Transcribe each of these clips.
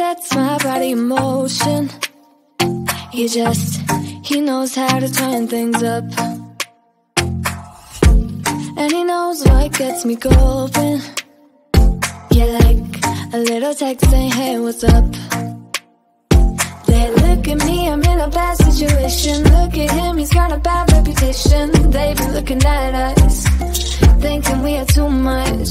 sets my body in motion. He knows how to turn things up. And he knows what gets me going. Yeah, like a little text saying, hey, what's up? They look at me, I'm in a bad situation. Look at him, he's got a bad reputation. They be looking at us, thinking we are too much.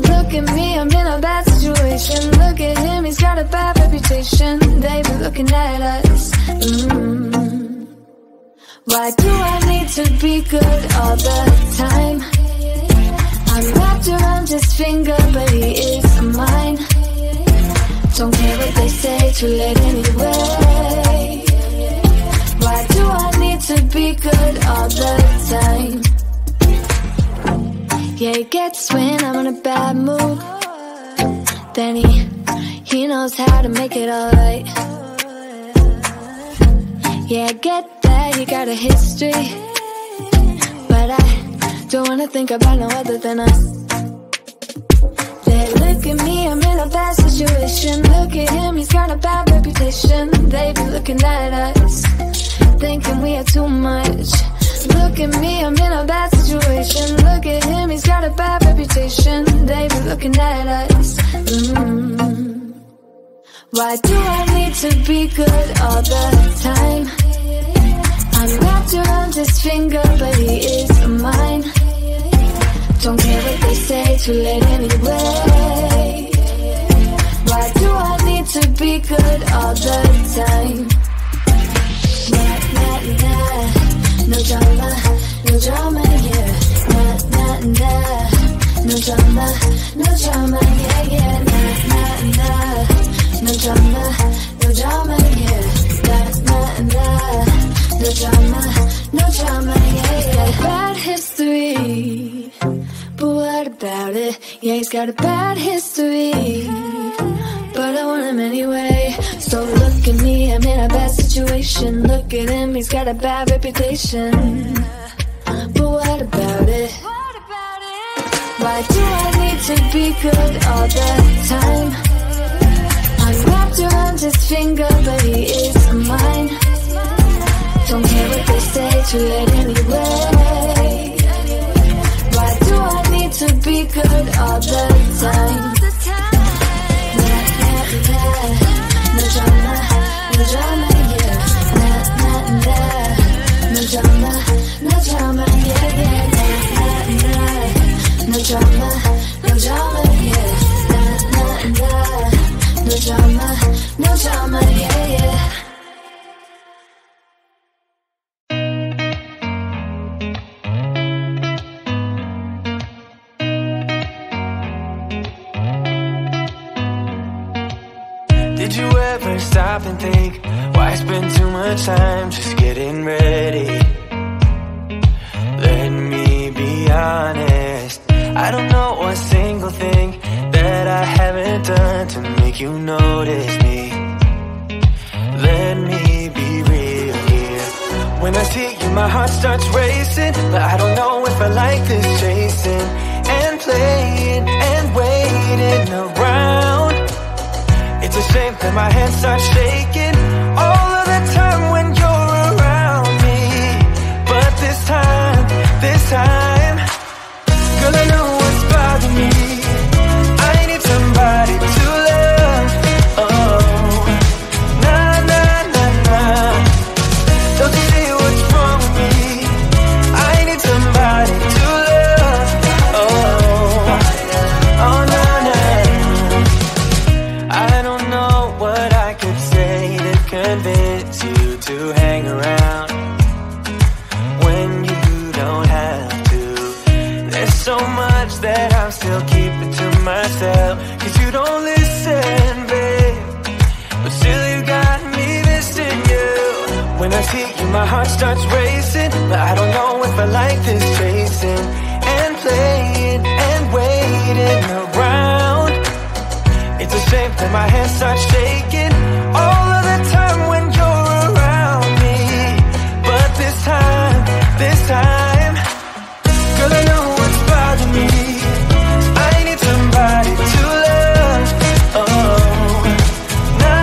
Look at me, I'm in a bad situation. Look at him, he's got a bad reputation. They be looking at us. Why do I need to be good all the time? I'm wrapped around his finger, but he is mine. Don't care what they say, too late anyway. Why do I need to be good all the time? Yeah, he gets when I'm in a bad mood. Then he knows how to make it alright. Yeah, I get that he got a history, but I don't wanna think about no other than us. They look at me, I'm in a bad situation. Look at him, he's got a bad reputation. They be looking at us, thinking we are too much. Look at me, I'm in a bad situation. Look at him, he's got a bad reputation. They be looking at us. Why do I need to be good all the time? I'm wrapped around his finger, but he is mine. Don't care what they say, too late anyway. Why do I need to be good all the time? Nah, nah, nah. No drama, no drama, yeah. Nah, nah, nah. No drama, no drama, yeah, yeah. Nah, nah, nah. No drama, no drama, yeah. Nah, nah, nah. No drama, no drama, yeah, yeah. Bad history, but what about it? Yeah, he's got a bad history, but I want him anyway. So look at me, I'm in a bad situation. Look at him, he's got a bad reputation, but what about it? Why do I need to be good all the time? I'm wrapped around his finger, but he is mine. Don't care what they say, too late anyway. Why do I need to be good all the time? Nah, nah, nah. No drama, no drama, yeah. Nah, nah, nah. No drama, no drama, yeah, yeah. Nah, nah, nah. No drama, no drama, yeah. Nah, nah, nah. No drama, no drama, yeah, yeah. Did you ever stop and think, why spend too much time just getting ready? Let me be honest, I don't know a single thing that I haven't done to make you notice me. Let me be real here. When I see you, my heart starts racing, but I don't know if I like this chasing and playing and waiting around. It's a shame that my hands start shaking all of the time when you're around me. But this time, girl, I know what's bothering me. I need somebody to love. Oh, nah, nah, nah, nah. Don't you see what's wrong with me? I need somebody to love. Oh, nah, nah. I don't know what I could say to convince you to hang around when you don't have to. There's so much that I'm still keeping to myself, 'cause you don't listen, babe. But still you got me missing you. When I see you, my heart starts racing, but I don't know if I like this chasing and playing and waiting around. It's a shame that my hands start shaking all of the time when you're around me. But this time, girl, I know what's bothering me. I need somebody to love. Oh, nah,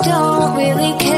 don't really care.